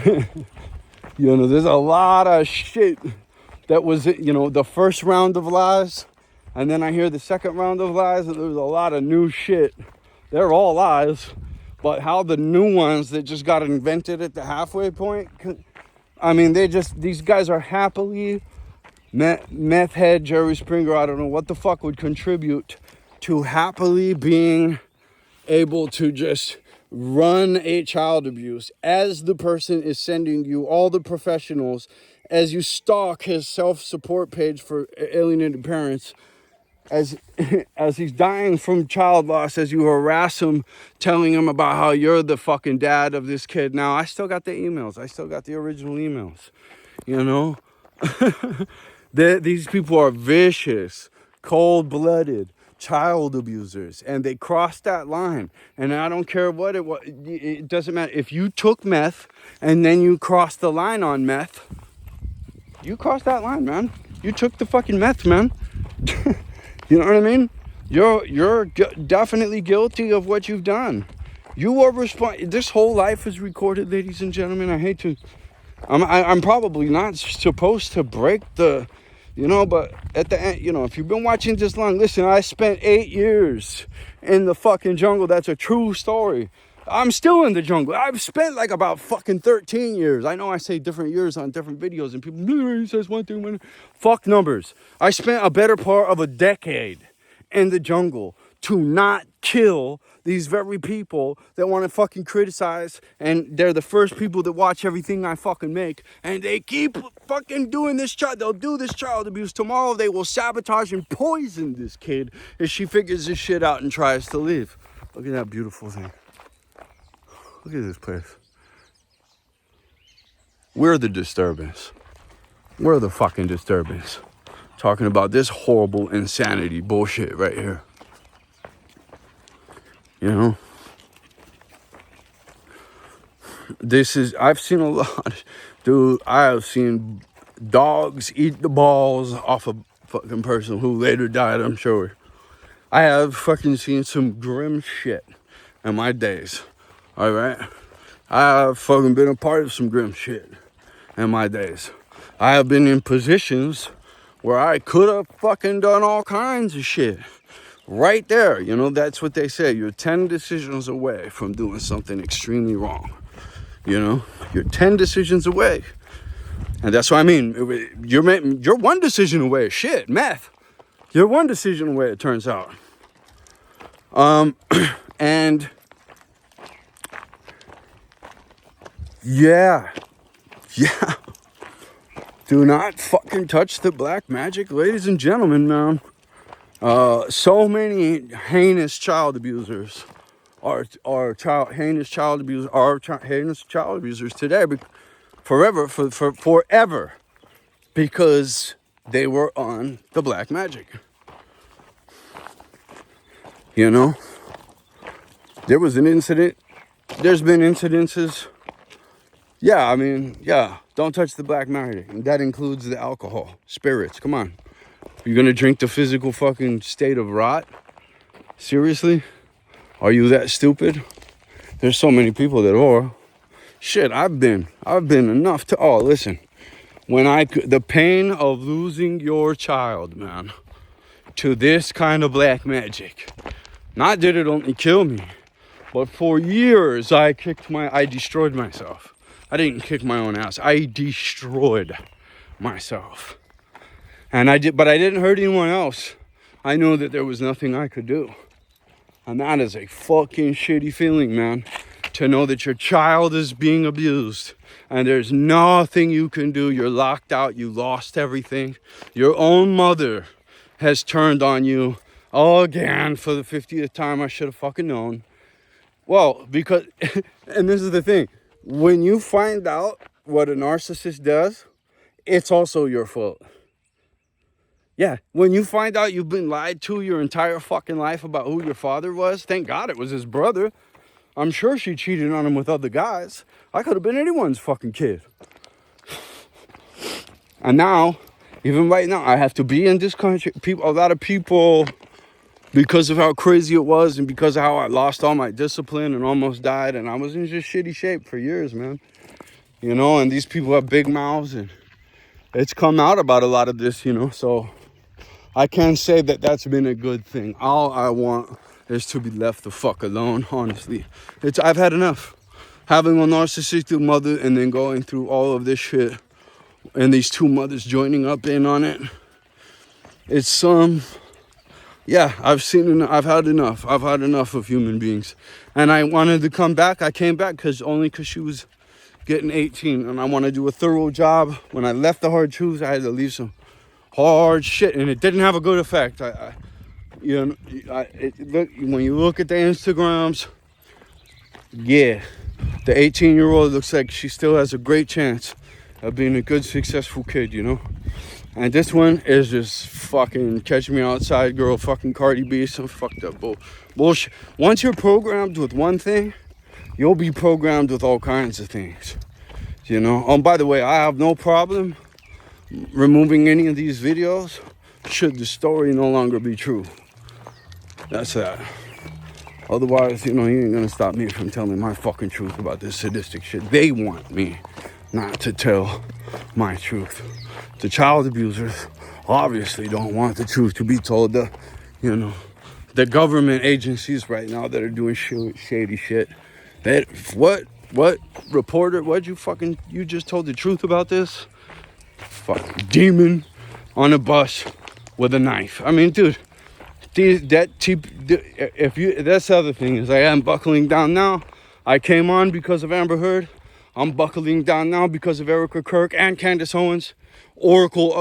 you know, there's a lot of shit that was, you know, the first round of lies. And then I hear the second round of lies, and there's a lot of new shit. They're all lies, but how the new ones that just got invented at the halfway point, I mean, these guys are happily, meth head Jerry Springer, I don't know what the fuck would contribute to happily being able to just run a child abuse as the person is sending you all the professionals, as you stalk his self-support page for alienated parents, as he's dying from child loss, as you harass him, telling him about how you're the fucking dad of this kid. Now, I still got the emails. I still got the original emails, you know? These people are vicious, cold-blooded child abusers, and they cross that line. And I don't care what it was. It doesn't matter. If you took meth and then you crossed the line on meth, you crossed that line, man. You took the fucking meth, man. You know what I mean? You're definitely guilty of what you've done. You are responsible. This whole life is recorded, ladies and gentlemen. I hate to. I'm probably not supposed to break the, you know, but at the end, you know, if you've been watching this long, listen, I spent 8 years in the fucking jungle. That's a true story. I'm still in the jungle. I've spent like about fucking 13 years. I know I say different years on different videos, and people, he says one thing, fuck numbers. I spent a better part of a decade in the jungle to not kill these very people that want to fucking criticize, and they're the first people that watch everything I fucking make, and they keep fucking doing this they'll do this child abuse. Tomorrow they will sabotage and poison this kid if she figures this shit out and tries to leave. Look at that beautiful thing. Look at this place. We're the disturbance. We're the fucking disturbance. Talking about this horrible insanity bullshit right here. You know? I've seen a lot. Dude, I have seen dogs eat the balls off a fucking person who later died, I'm sure. I have fucking seen some grim shit in my days. Alright? I've fucking been a part of some grim shit in my days. I have been in positions where I could have fucking done all kinds of shit. Right there, you know, that's what they say. You're 10 decisions away from doing something extremely wrong. You know, you're 10 decisions away. And that's what I mean. You're one decision away. Shit, meth. You're one decision away, it turns out. And yeah. Do not fucking touch the black magic, ladies and gentlemen, man. So many heinous child abusers are heinous child abusers today, forever, because they were on the black magic. You know, there was an incident. There's been incidences. Yeah, I mean, yeah. Don't touch the black magic, and that includes the alcohol, spirits. Come on. You're gonna drink the physical fucking state of rot? Seriously? Are you that stupid? There's so many people that are. Shit, I've been enough to, listen. The pain of losing your child, man, to this kind of black magic. Not did it only kill me, but for years I destroyed myself. I didn't kick my own ass. I destroyed myself. But I didn't hurt anyone else. I knew that there was nothing I could do. And that is a fucking shitty feeling, man. To know that your child is being abused and there's nothing you can do. You're locked out. You lost everything. Your own mother has turned on you again for the 50th time. I should have fucking known. Well, because, and this is the thing. When you find out what a narcissist does, it's also your fault. Yeah, when you find out you've been lied to your entire fucking life about who your father was, thank God it was his brother. I'm sure she cheated on him with other guys. I could have been anyone's fucking kid. And now, even right now, I have to be in this country. A lot of people, because of how crazy it was and because of how I lost all my discipline and almost died, and I was in just shitty shape for years, man. You know, and these people have big mouths, and it's come out about a lot of this, you know, so I can't say that that's been a good thing. All I want is to be left the fuck alone, honestly. I've had enough. Having a narcissistic mother and then going through all of this shit and these two mothers joining up in on it. It's yeah, I've had enough. I've had enough of human beings. And I wanted to come back. I came back because she was getting 18 and I want to do a thorough job. When I left the hard truths, I had to leave some hard shit and it didn't have a good effect. When you look at the Instagrams, yeah, the 18-year-old looks like she still has a great chance of being a good, successful kid, you know? And this one is just fucking catch me outside girl, fucking Cardi B, some fucked up bullshit. Once you're programmed with one thing, you'll be programmed with all kinds of things, you know? Oh, by the way, I have no problem removing any of these videos should the story no longer be true. That's that. Otherwise, you know, you ain't gonna stop me from telling my fucking truth about this sadistic shit. They want me not to tell my truth. The child abusers obviously don't want the truth to be told. The government agencies right now that are doing shady shit. What reporter? You just told the truth about this? Fucking demon on a bus with a knife. I mean, dude. That's the other thing is I am buckling down now. I came on because of Amber Heard. I'm buckling down now because of Erica Kirk and Candace Owens. Oracle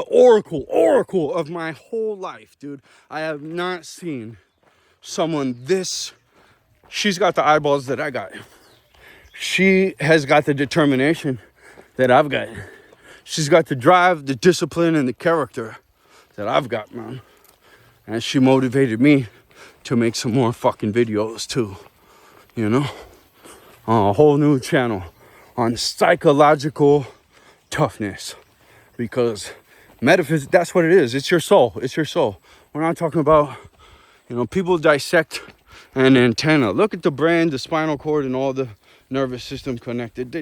of my whole life, dude. I have not seen someone this. She's got the eyeballs that I got. She has got the determination that I've got. She's got the drive, the discipline, and the character that I've got, man. And she motivated me to make some more fucking videos too, you know, on a whole new channel on psychological toughness, because metaphysics, that's what it is. It's your soul. It's your soul. We're not talking about, you know, people dissect an antenna. Look at the brain, the spinal cord, and all the nervous system connected.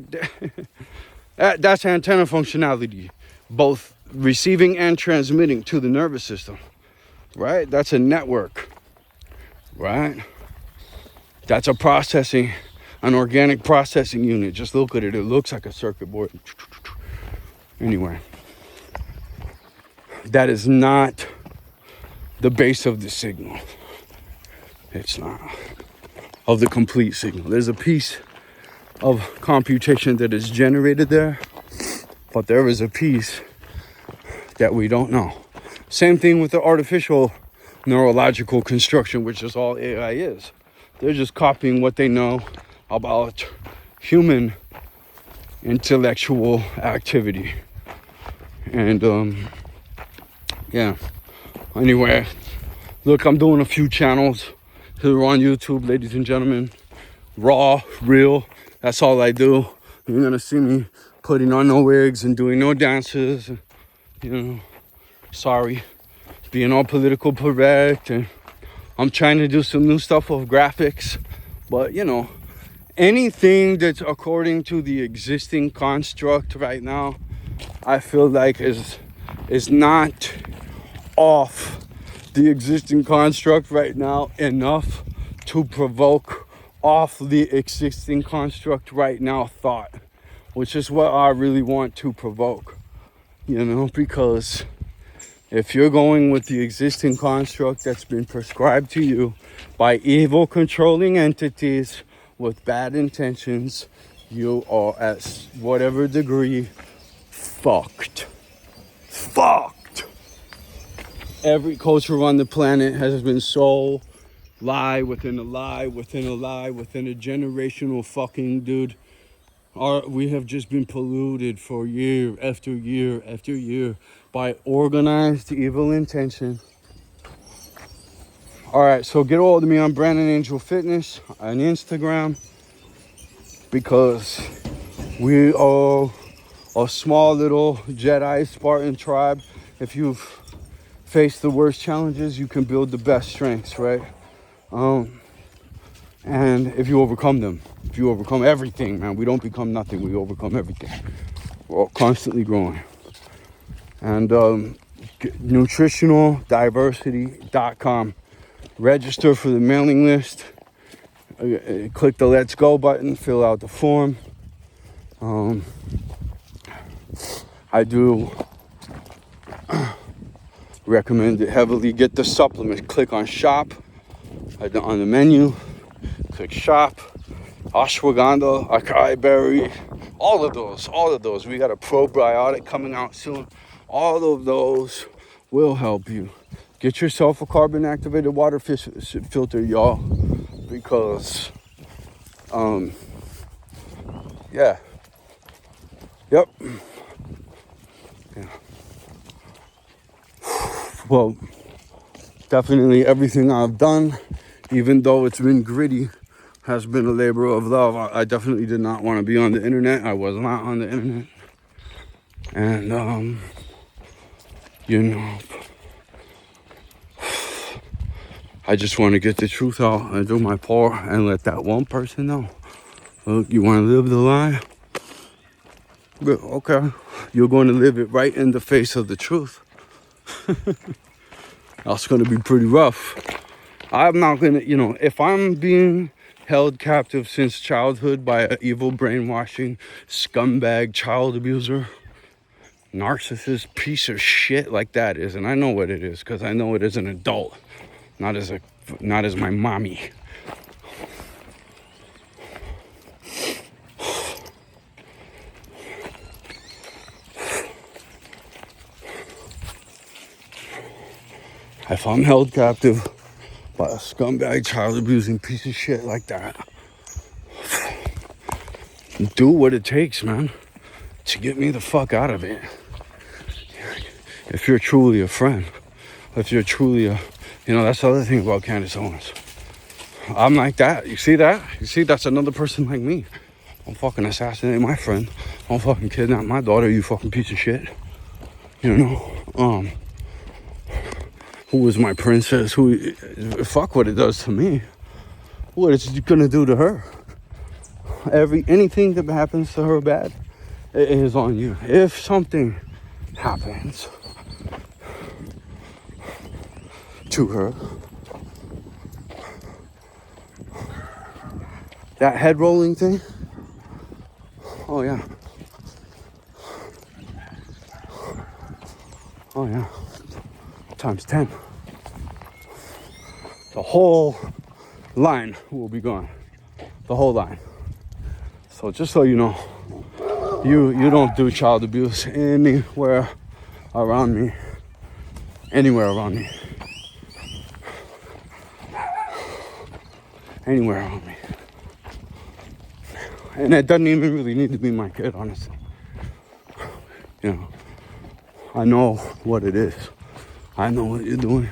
That's antenna functionality, both receiving and transmitting to the nervous system. Right? That's a network, right? That's a processing, an organic processing unit. Just look at it. It looks like a circuit board. Anyway, that is not the base of the signal. It's not. Of the complete signal. There's a piece of computation that is generated there, but there is a piece that we don't know. Same thing with the artificial neurological construction, which is all AI is. They're just copying what they know about human intellectual activity. And yeah. Anyway, look, I'm doing a few channels here on YouTube, ladies and gentlemen. Raw, real. That's all I do. You're gonna see me putting on no wigs and doing no dances. You know. Sorry, being all political correct, and I'm trying to do some new stuff with graphics, but you know, anything that's according to the existing construct right now, I feel like is not off the existing construct right now enough to provoke off the existing construct right now thought, which is what I really want to provoke, you know, because If you're going with the existing construct that's been prescribed to you by evil controlling entities with bad intentions, you are at whatever degree fucked. Fucked. Every culture on the planet has been so lie within a lie within a lie within a generational fucking dude. We have just been polluted for year after year after year by organized evil intention. All right, so get a hold of me on Brandon Angel Fitness on Instagram, because we are a small little Jedi Spartan tribe. If you've faced the worst challenges, you can build the best strengths, right? And if you overcome them, if you overcome everything, man, we don't become nothing, we overcome everything. We're all constantly growing. And nutritionaldiversity.com. Register for the mailing list. Click the Let's Go button, fill out the form. I do recommend it heavily. Get the supplement. Click on shop on the menu. Click shop. Ashwagandha, acai berry, all of those. We got a probiotic coming out soon. All of those will help you. Get yourself a carbon activated water filter, y'all, because yeah. Yep. Yeah. Well, definitely everything I've done, even though it's been gritty, has been a labor of love. I definitely did not want to be on the internet. I was not on the internet. And, you know, I just want to get the truth out and do my part and let that one person know. Look, you want to live the lie? Good, okay. You're going to live it right in the face of the truth. That's going to be pretty rough. I'm not going to, if I'm being held captive since childhood by an evil brainwashing scumbag child abuser, narcissist piece of shit like that is, and I know what it is because I know it as an adult, not as my mommy. If I'm held captive by a scumbag child abusing piece of shit like that, do what it takes, man, to get me the fuck out of it. If you're truly a friend, if you're truly that's the other thing about Candace Owens. I'm like that. You see that? You see, that's another person like me. Don't fucking assassinate my friend. Don't fucking kidnap my daughter, you fucking piece of shit. Who is my princess? Fuck what it does to me. What it's gonna do to her. Anything that happens to her bad, it is on you. If something happens to her, that head rolling thing, oh yeah, times 10. The whole line will be gone. The whole line. So just so you know, you don't do child abuse anywhere around me. Anywhere around me. Anywhere around me. And it doesn't even really need to be my kid, honestly. I know what it is. I know what you're doing.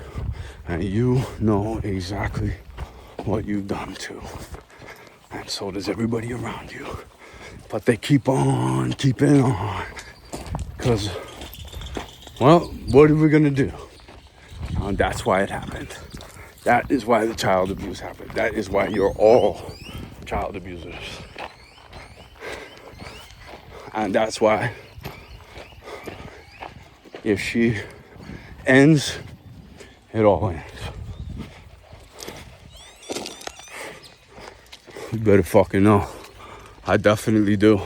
And you know exactly what you've done too. And so does everybody around you. But they keep on keeping on. Because, well, what are we going to do? And that's why it happened. That is why the child abuse happened. That is why you're all child abusers. And that's why if she ends, it all ends. You better fucking know. I definitely do.